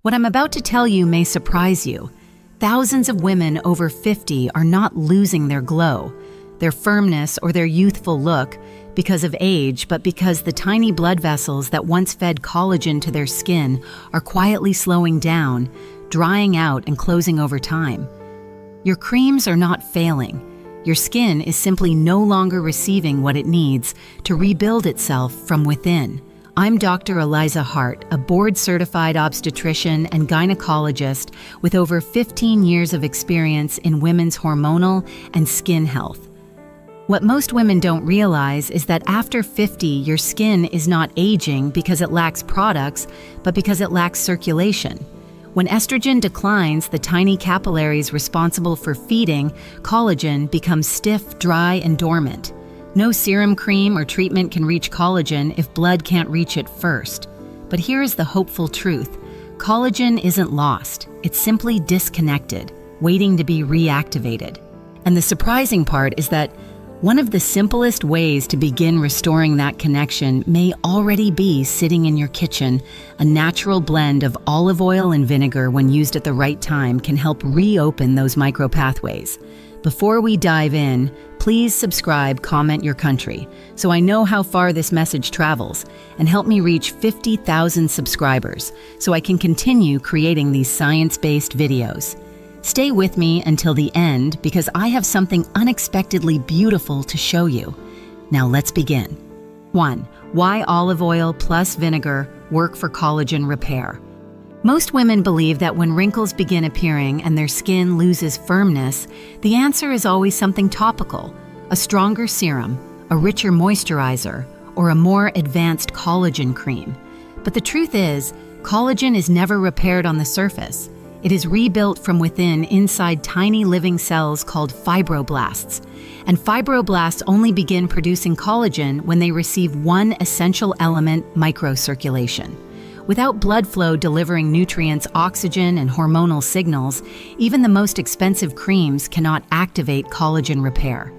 What I'm about to tell you may surprise you. Thousands of women over 50 are not losing their glow, their firmness, or their youthful look because of age, but because the tiny blood vessels that once fed collagen to their skin are quietly slowing down, drying out, and closing over time. Your creams are not failing. Your skin is simply no longer receiving what it needs to rebuild itself from within. I'm Dr. Eliza Hart, a board-certified obstetrician and gynecologist with over 15 years of experience in women's hormonal and skin health. What most women don't realize is that after 50, your skin is not aging because it lacks products, but because it lacks circulation. When estrogen declines, the tiny capillaries responsible for feeding collagen become stiff, dry, and dormant. No serum cream or treatment can reach collagen if blood can't reach it first. But here is the hopeful truth. Collagen isn't lost. It's simply disconnected, waiting to be reactivated. And the surprising part is that one of the simplest ways to begin restoring that connection may already be sitting in your kitchen. A natural blend of olive oil and vinegar, when used at the right time, can help reopen those micropathways. Before we dive in, please subscribe, comment your country, so I know how far this message travels, and help me reach 50,000 subscribers so I can continue creating these science-based videos. Stay with me until the end because I have something unexpectedly beautiful to show you. Now let's begin. 1. Why olive oil plus vinegar work for collagen repair. Most women believe that when wrinkles begin appearing and their skin loses firmness, the answer is always something topical: a stronger serum, a richer moisturizer, or a more advanced collagen cream. But the truth is, collagen is never repaired on the surface. It is rebuilt from within inside tiny living cells called fibroblasts. And fibroblasts only begin producing collagen when they receive one essential element: microcirculation. Without blood flow delivering nutrients, oxygen, and hormonal signals, even the most expensive creams cannot activate collagen repair.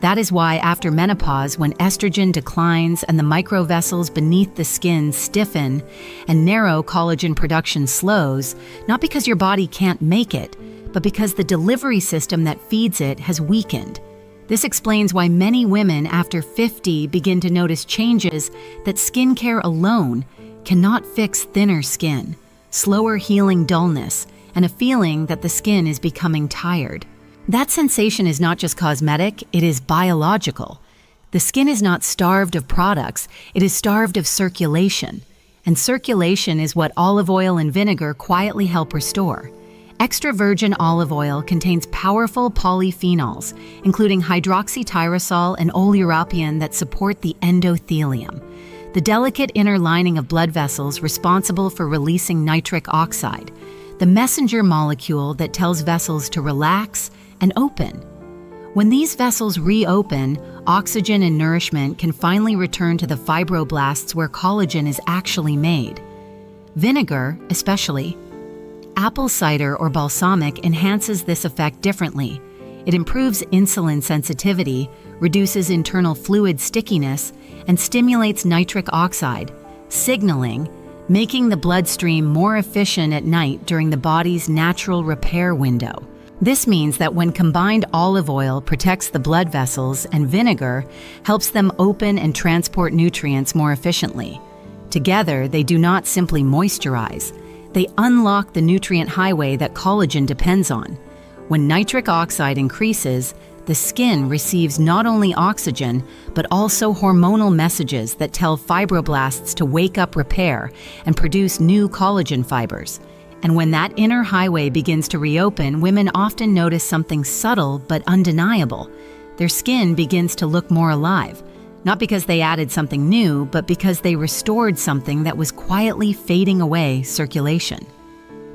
That is why after menopause, when estrogen declines and the microvessels beneath the skin stiffen and narrow, collagen production slows, not because your body can't make it, but because the delivery system that feeds it has weakened. This explains why many women after 50 begin to notice changes that skincare alone cannot fix: thinner skin, slower healing dullness, and a feeling that the skin is becoming tired. That sensation is not just cosmetic, it is biological. The skin is not starved of products, it is starved of circulation. And circulation is what olive oil and vinegar quietly help restore. Extra virgin olive oil contains powerful polyphenols, including hydroxytyrosol and oleuropein, that support the endothelium, the delicate inner lining of blood vessels responsible for releasing nitric oxide, the messenger molecule that tells vessels to relax and open. When these vessels reopen, oxygen and nourishment can finally return to the fibroblasts where collagen is actually made. Vinegar, especially apple cider or balsamic, enhances this effect differently. It improves insulin sensitivity, reduces internal fluid stickiness, and stimulates nitric oxide signaling, making the bloodstream more efficient at night during the body's natural repair window. This means that when combined, olive oil protects the blood vessels and vinegar helps them open and transport nutrients more efficiently. Together, they do not simply moisturize, they unlock the nutrient highway that collagen depends on. When nitric oxide increases, the skin receives not only oxygen, but also hormonal messages that tell fibroblasts to wake up, repair, and produce new collagen fibers. And when that inner highway begins to reopen, women often notice something subtle but undeniable. Their skin begins to look more alive, not because they added something new, but because they restored something that was quietly fading away: circulation.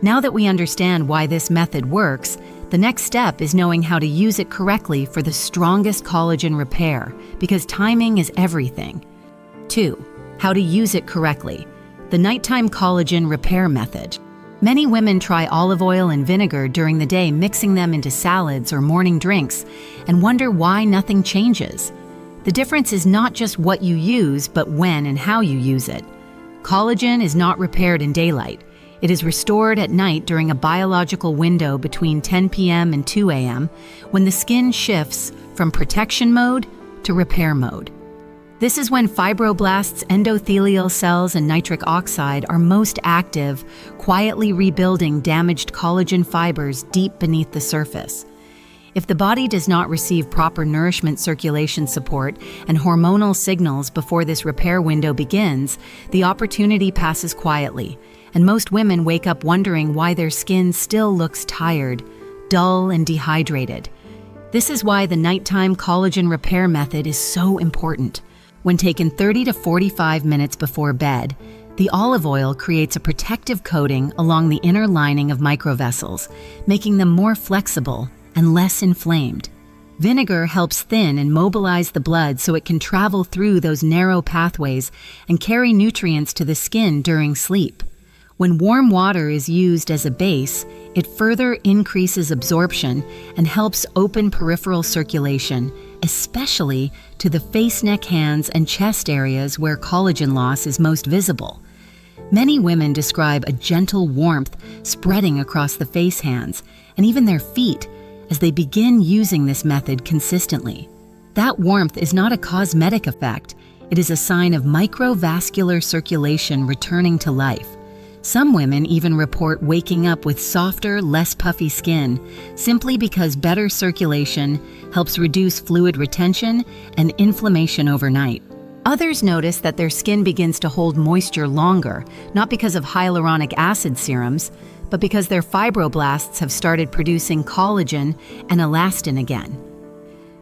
Now that we understand why this method works, the next step is knowing how to use it correctly for the strongest collagen repair, because timing is everything. 2. How to use it correctly. The nighttime collagen repair method. Many women try olive oil and vinegar during the day, mixing them into salads or morning drinks, and wonder why nothing changes. The difference is not just what you use, but when and how you use it. Collagen is not repaired in daylight. It is restored at night during a biological window between 10 p.m. and 2 a.m. when the skin shifts from protection mode to repair mode. This is when fibroblasts, endothelial cells, and nitric oxide are most active, quietly rebuilding damaged collagen fibers deep beneath the surface. If the body does not receive proper nourishment circulation support and hormonal signals before this repair window begins, the opportunity passes quietly, and most women wake up wondering why their skin still looks tired, dull, and dehydrated. This is why the nighttime collagen repair method is so important. When taken 30 to 45 minutes before bed, the olive oil creates a protective coating along the inner lining of microvessels, making them more flexible and less inflamed. Vinegar helps thin and mobilize the blood so it can travel through those narrow pathways and carry nutrients to the skin during sleep. When warm water is used as a base, it further increases absorption and helps open peripheral circulation, especially to the face, neck, hands, and chest areas where collagen loss is most visible. Many women describe a gentle warmth spreading across the face, hands, and even their feet as they begin using this method consistently. That warmth is not a cosmetic effect, it is a sign of microvascular circulation returning to life. Some women even report waking up with softer, less puffy skin, simply because better circulation helps reduce fluid retention and inflammation overnight. Others notice that their skin begins to hold moisture longer, not because of hyaluronic acid serums, but because their fibroblasts have started producing collagen and elastin again.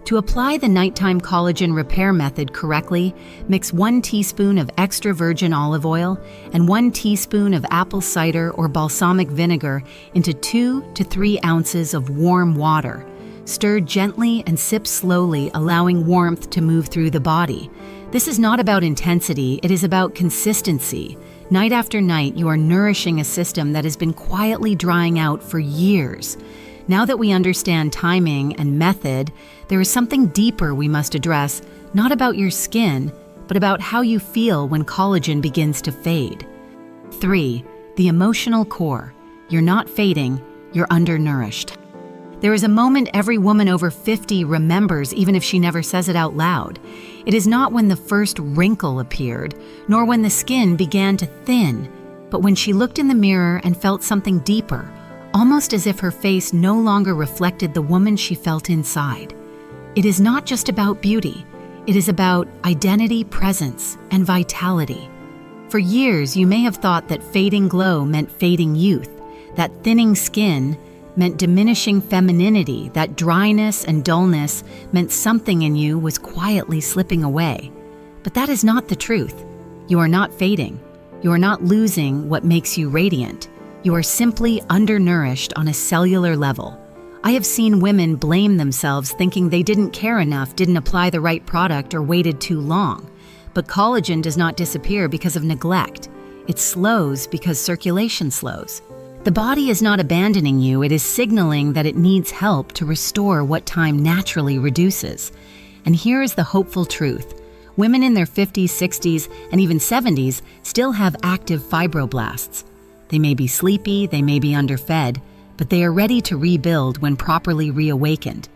To apply the nighttime collagen repair method correctly, mix 1 teaspoon of extra virgin olive oil and 1 teaspoon of apple cider or balsamic vinegar into 2 to 3 ounces of warm water. Stir gently and sip slowly, allowing warmth to move through the body. This is not about intensity, it is about consistency. Night after night, you are nourishing a system that has been quietly drying out for years. Now that we understand timing and method, there is something deeper we must address, not about your skin, but about how you feel when collagen begins to fade. 3. The emotional core. You're not fading, you're undernourished. There is a moment every woman over 50 remembers, even if she never says it out loud. It is not when the first wrinkle appeared, nor when the skin began to thin, but when she looked in the mirror and felt something deeper, almost as if her face no longer reflected the woman she felt inside. It is not just about beauty, it is about identity, presence, and vitality. For years, you may have thought that fading glow meant fading youth, that thinning skin meant diminishing femininity, that dryness and dullness meant something in you was quietly slipping away. But that is not the truth. You are not fading. You are not losing what makes you radiant. You are simply undernourished on a cellular level. I have seen women blame themselves thinking they didn't care enough, didn't apply the right product, or waited too long. But collagen does not disappear because of neglect. It slows because circulation slows. The body is not abandoning you, it is signaling that it needs help to restore what time naturally reduces. And here is the hopeful truth. Women in their 50s, 60s, and even 70s still have active fibroblasts. They may be sleepy, they may be underfed, but they are ready to rebuild when properly reawakened.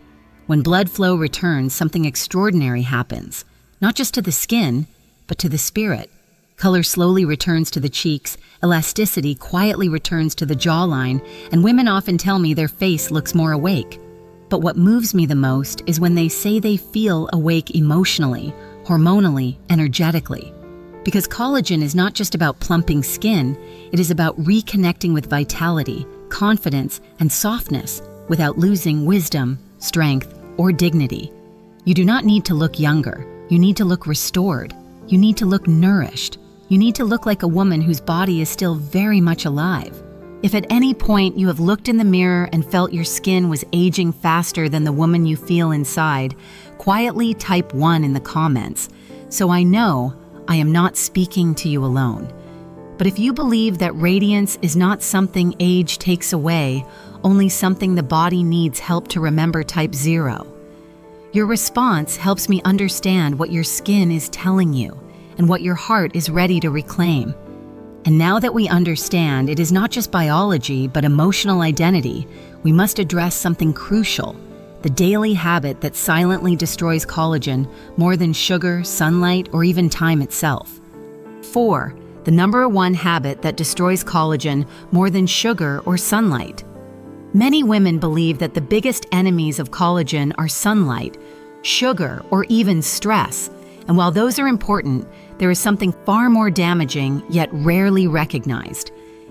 When blood flow returns, something extraordinary happens, not just to the skin, but to the spirit. Color slowly returns to the cheeks, elasticity quietly returns to the jawline, and women often tell me their face looks more awake. But what moves me the most is when they say they feel awake emotionally, hormonally, energetically. Because collagen is not just about plumping skin, it is about reconnecting with vitality, confidence, and softness without losing wisdom, strength, or dignity. You do not need to look younger. You need to look restored. You need to look nourished. You need to look like a woman whose body is still very much alive. If at any point you have looked in the mirror and felt your skin was aging faster than the woman you feel inside, quietly type 1 in the comments, so I know I am not speaking to you alone. But if you believe that radiance is not something age takes away, only something the body needs help to remember, type 0. Your response helps me understand what your skin is telling you and what your heart is ready to reclaim. And now that we understand it is not just biology, but emotional identity, we must address something crucial: the daily habit that silently destroys collagen more than sugar, sunlight, or even time itself. 4. The number one habit that destroys collagen more than sugar or sunlight. Many women believe that the biggest enemies of collagen are sunlight, sugar, or even stress. And while those are important, there is something far more damaging, yet rarely recognized.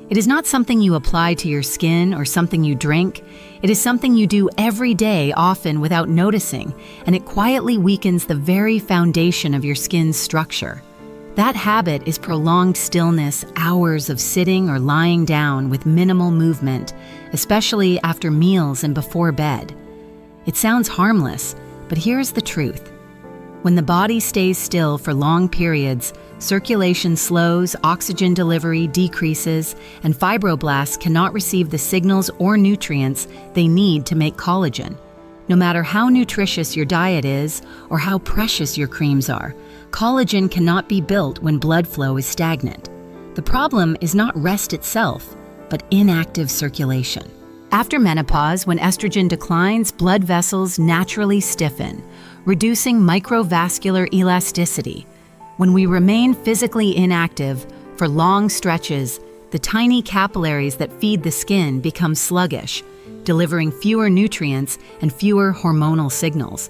It is not something you apply to your skin or something you drink. It is something you do every day, often without noticing, and it quietly weakens the very foundation of your skin's structure. That habit is prolonged stillness, hours of sitting or lying down with minimal movement, especially after meals and before bed. It sounds harmless, but here's the truth. When the body stays still for long periods, circulation slows, oxygen delivery decreases, and fibroblasts cannot receive the signals or nutrients they need to make collagen. No matter how nutritious your diet is or how precious your creams are, collagen cannot be built when blood flow is stagnant. The problem is not rest itself, but inactive circulation. After menopause, when estrogen declines, blood vessels naturally stiffen, reducing microvascular elasticity. When we remain physically inactive for long stretches, the tiny capillaries that feed the skin become sluggish, delivering fewer nutrients and fewer hormonal signals.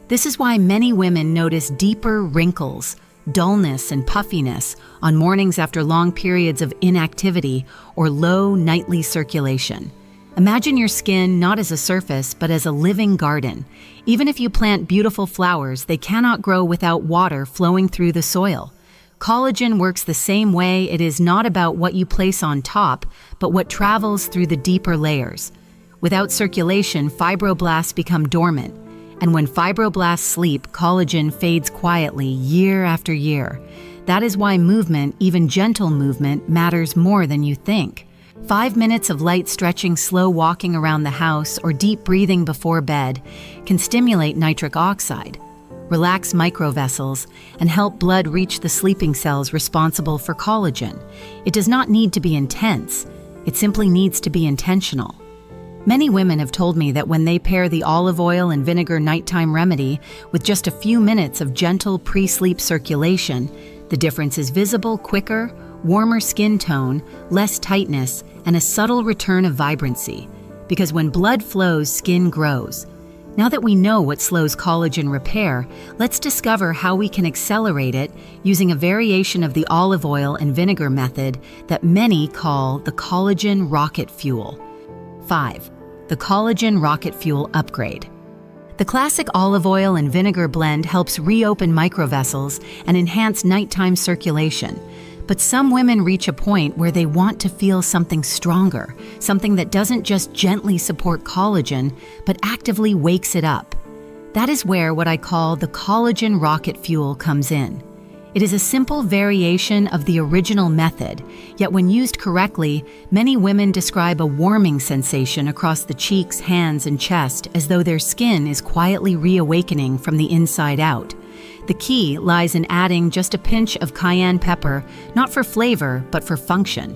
This is why many women notice deeper wrinkles, dullness, and puffiness on mornings after long periods of inactivity or low nightly circulation. Imagine your skin not as a surface, but as a living garden. Even if you plant beautiful flowers, they cannot grow without water flowing through the soil. Collagen works the same way. It is not about what you place on top, but what travels through the deeper layers. Without circulation, fibroblasts become dormant. And when fibroblasts sleep, collagen fades quietly year after year. That is why movement, even gentle movement, matters more than you think. 5 minutes of light stretching, slow walking around the house, or deep breathing before bed can stimulate nitric oxide, relax microvessels, and help blood reach the sleeping cells responsible for collagen. It does not need to be intense. It simply needs to be intentional. Many women have told me that when they pair the olive oil and vinegar nighttime remedy with just a few minutes of gentle pre-sleep circulation, the difference is visible: quicker, warmer skin tone, less tightness, and a subtle return of vibrancy. Because when blood flows, skin grows. Now that we know what slows collagen repair, let's discover how we can accelerate it using a variation of the olive oil and vinegar method that many call the collagen rocket fuel. 5. The collagen rocket fuel upgrade. The classic olive oil and vinegar blend helps reopen microvessels and enhance nighttime circulation. But some women reach a point where they want to feel something stronger, something that doesn't just gently support collagen, but actively wakes it up. That is where what I call the collagen rocket fuel comes in. It is a simple variation of the original method, yet when used correctly, many women describe a warming sensation across the cheeks, hands, and chest as though their skin is quietly reawakening from the inside out. The key lies in adding just a pinch of cayenne pepper, not for flavor, but for function.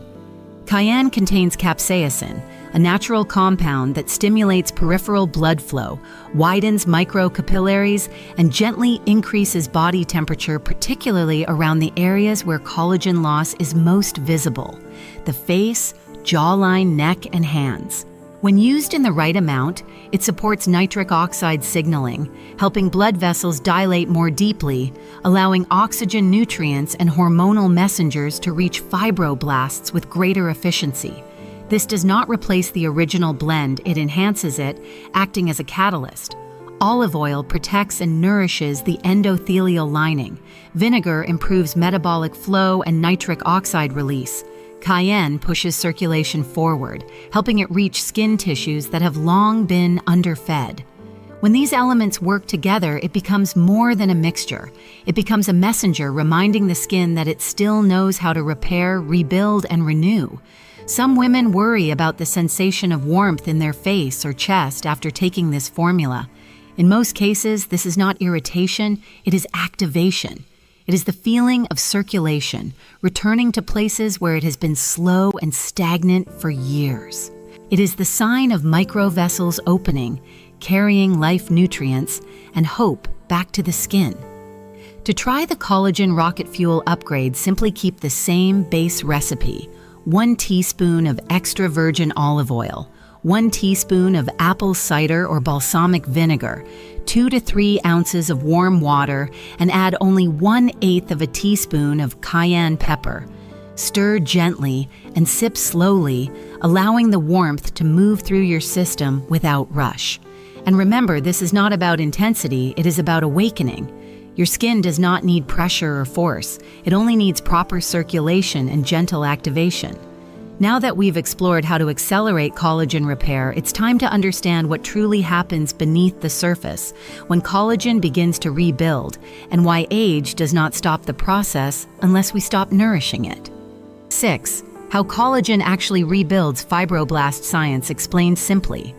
Cayenne contains capsaicin, a natural compound that stimulates peripheral blood flow, widens microcapillaries, and gently increases body temperature, particularly around the areas where collagen loss is most visible: the face, jawline, neck, and hands. When used in the right amount, it supports nitric oxide signaling, helping blood vessels dilate more deeply, allowing oxygen, nutrients, and hormonal messengers to reach fibroblasts with greater efficiency. This does not replace the original blend, it enhances it, acting as a catalyst. Olive oil protects and nourishes the endothelial lining. Vinegar improves metabolic flow and nitric oxide release. Cayenne pushes circulation forward, helping it reach skin tissues that have long been underfed. When these elements work together, it becomes more than a mixture. It becomes a messenger reminding the skin that it still knows how to repair, rebuild, and renew. Some women worry about the sensation of warmth in their face or chest after taking this formula. In most cases, this is not irritation, it is activation. It is the feeling of circulation, returning to places where it has been slow and stagnant for years. It is the sign of microvessels opening, carrying life nutrients and hope back to the skin. To try the collagen rocket fuel upgrade, simply keep the same base recipe: 1 teaspoon of extra virgin olive oil, 1 teaspoon of apple cider or balsamic vinegar, 2 to 3 ounces of warm water, and add only 1/8 of a teaspoon of cayenne pepper. Stir gently and sip slowly, allowing the warmth to move through your system without rush. And remember, this is not about intensity, it is about awakening. Your skin does not need pressure or force. It only needs proper circulation and gentle activation. Now that we've explored how to accelerate collagen repair, it's time to understand what truly happens beneath the surface when collagen begins to rebuild, and why age does not stop the process unless we stop nourishing it. 6. How collagen actually rebuilds fibroblast science explained simply.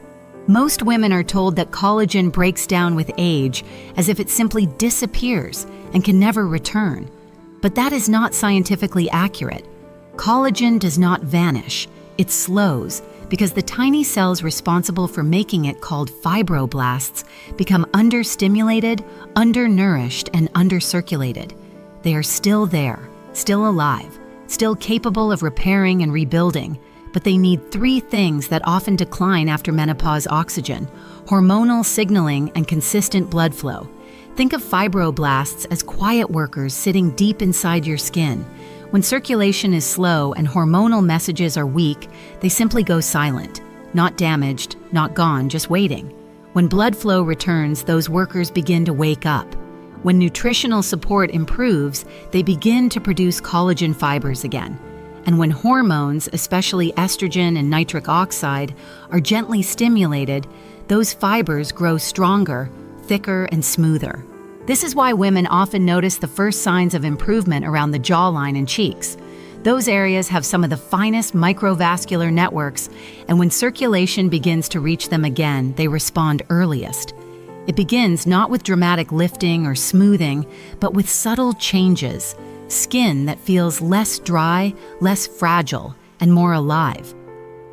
Most women are told that collagen breaks down with age, as if it simply disappears and can never return. But that is not scientifically accurate. Collagen does not vanish, it slows, because the tiny cells responsible for making it, called fibroblasts, become understimulated, undernourished, and undercirculated. They are still there, still alive, still capable of repairing and rebuilding, but they need 3 things that often decline after menopause: oxygen, hormonal signaling, and consistent blood flow. Think of fibroblasts as quiet workers sitting deep inside your skin. When circulation is slow and hormonal messages are weak, they simply go silent. Not damaged, not gone, just waiting. When blood flow returns, those workers begin to wake up. When nutritional support improves, they begin to produce collagen fibers again. And when hormones, especially estrogen and nitric oxide, are gently stimulated, those fibers grow stronger, thicker, and smoother. This is why women often notice the first signs of improvement around the jawline and cheeks. Those areas have some of the finest microvascular networks, and when circulation begins to reach them again, they respond earliest. It begins not with dramatic lifting or smoothing, but with subtle changes. Skin that feels less dry, less fragile, and more alive.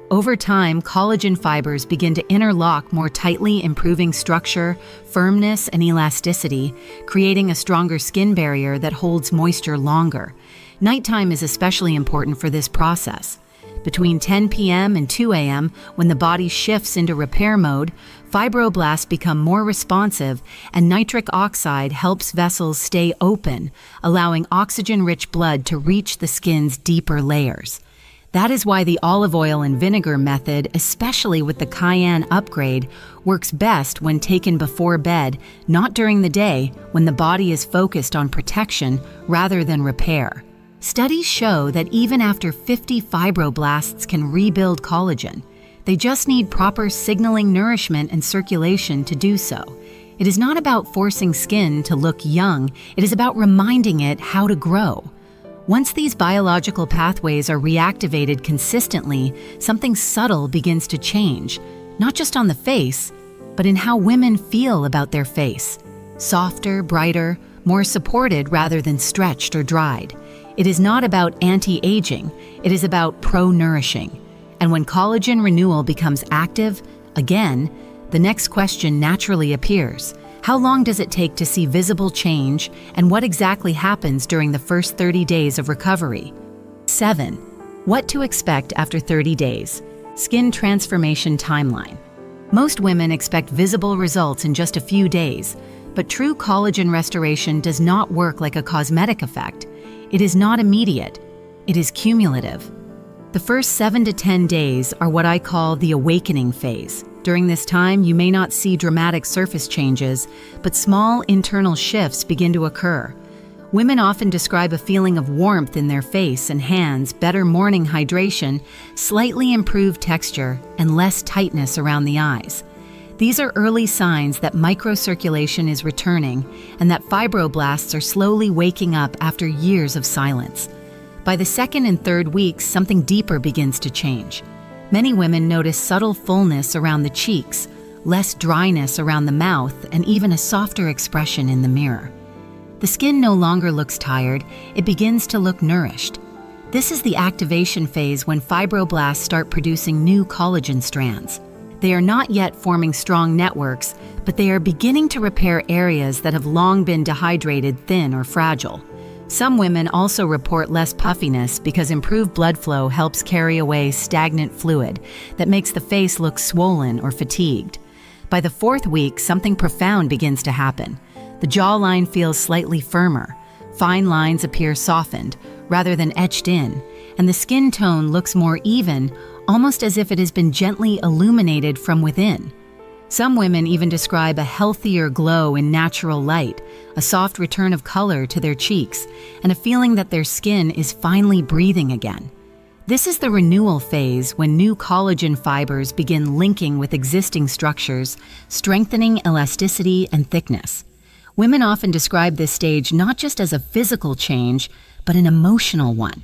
Over time, collagen fibers begin to interlock more tightly, improving structure, firmness, and elasticity, creating a stronger skin barrier that holds moisture longer. Nighttime is especially important for this process. Between 10 p.m. and 2 a.m., when the body shifts into repair mode, fibroblasts become more responsive, and nitric oxide helps vessels stay open, allowing oxygen-rich blood to reach the skin's deeper layers. That is why the olive oil and vinegar method, especially with the cayenne upgrade, works best when taken before bed, not during the day, when the body is focused on protection rather than repair. Studies show that even after 50 fibroblasts can rebuild collagen. They just need proper signaling, nourishment, and circulation to do so. It is not about forcing skin to look young, it is about reminding it how to grow. Once these biological pathways are reactivated consistently, something subtle begins to change, not just on the face, but in how women feel about their face. Softer, brighter, more supported rather than stretched or dried. It is not about anti-aging, it is about pro-nourishing. And when collagen renewal becomes active, again, the next question naturally appears. How long does it take to see visible change, and what exactly happens during the first 30 days of recovery? 7. What to expect after 30 days. Skin transformation timeline. Most women expect visible results in just a few days, but true collagen restoration does not work like a cosmetic effect. It is not immediate, it is cumulative. The first 7 to 10 days are what I call the awakening phase. During this time, you may not see dramatic surface changes, but small internal shifts begin to occur. Women often describe a feeling of warmth in their face and hands, better morning hydration, slightly improved texture, and less tightness around the eyes. These are early signs that microcirculation is returning and that fibroblasts are slowly waking up after years of silence. By the 2nd and 3rd weeks, something deeper begins to change. Many women notice subtle fullness around the cheeks, less dryness around the mouth, and even a softer expression in the mirror. The skin no longer looks tired, it begins to look nourished. This is the activation phase when fibroblasts start producing new collagen strands. They are not yet forming strong networks, but they are beginning to repair areas that have long been dehydrated, thin, or fragile. Some women also report less puffiness because improved blood flow helps carry away stagnant fluid that makes the face look swollen or fatigued. By the 4th week, something profound begins to happen. The jawline feels slightly firmer. Fine lines appear softened, rather than etched in, and the skin tone looks more even, almost as if it has been gently illuminated from within. Some women even describe a healthier glow in natural light, a soft return of color to their cheeks, and a feeling that their skin is finally breathing again. This is the renewal phase when new collagen fibers begin linking with existing structures, strengthening elasticity and thickness. Women often describe this stage not just as a physical change, but an emotional one.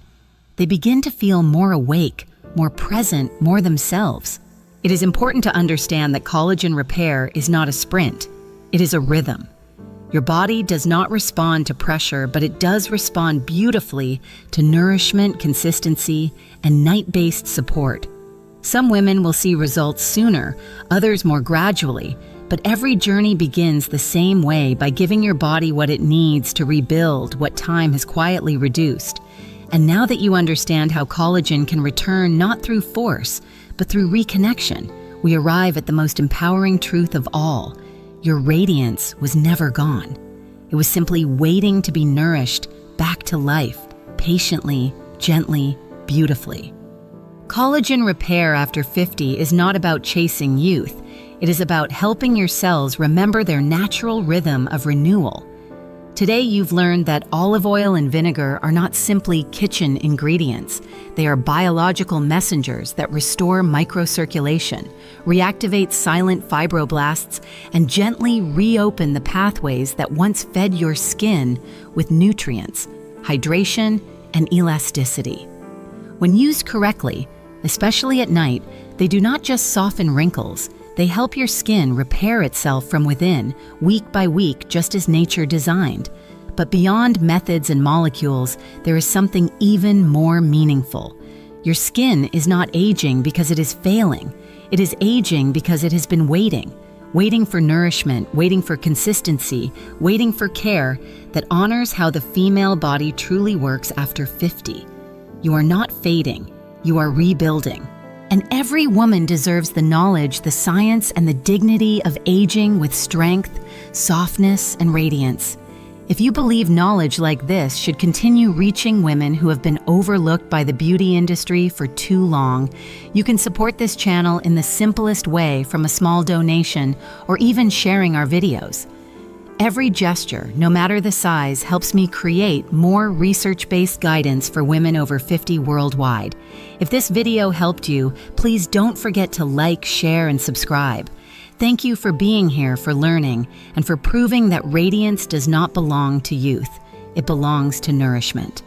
They begin to feel more awake, more present, more themselves. It is important to understand that collagen repair is not a sprint. It is a rhythm. Your body does not respond to pressure, but it does respond beautifully to nourishment, consistency, and night-based support. Some women will see results sooner, others more gradually, but every journey begins the same way, by giving your body what it needs to rebuild what time has quietly reduced. And now that you understand how collagen can return not through force, but through reconnection, we arrive at the most empowering truth of all. Your radiance was never gone. It was simply waiting to be nourished back to life, patiently, gently, beautifully. Collagen repair after 50 is not about chasing youth. It is about helping your cells remember their natural rhythm of renewal. Today you've learned that olive oil and vinegar are not simply kitchen ingredients. They are biological messengers that restore microcirculation, reactivate silent fibroblasts, and gently reopen the pathways that once fed your skin with nutrients, hydration, and elasticity. When used correctly, especially at night, they do not just soften wrinkles. They help your skin repair itself from within, week by week, just as nature designed. But beyond methods and molecules, there is something even more meaningful. Your skin is not aging because it is failing. It is aging because it has been waiting for nourishment, waiting for consistency, waiting for care that honors how the female body truly works after 50. You are not fading, you are rebuilding. And every woman deserves the knowledge, the science, and the dignity of aging with strength, softness, and radiance. If you believe knowledge like this should continue reaching women who have been overlooked by the beauty industry for too long, you can support this channel in the simplest way, from a small donation or even sharing our videos. Every gesture, no matter the size, helps me create more research-based guidance for women over 50 worldwide. If this video helped you, please don't forget to like, share, and subscribe. Thank you for being here, for learning, and for proving that radiance does not belong to youth. It belongs to nourishment.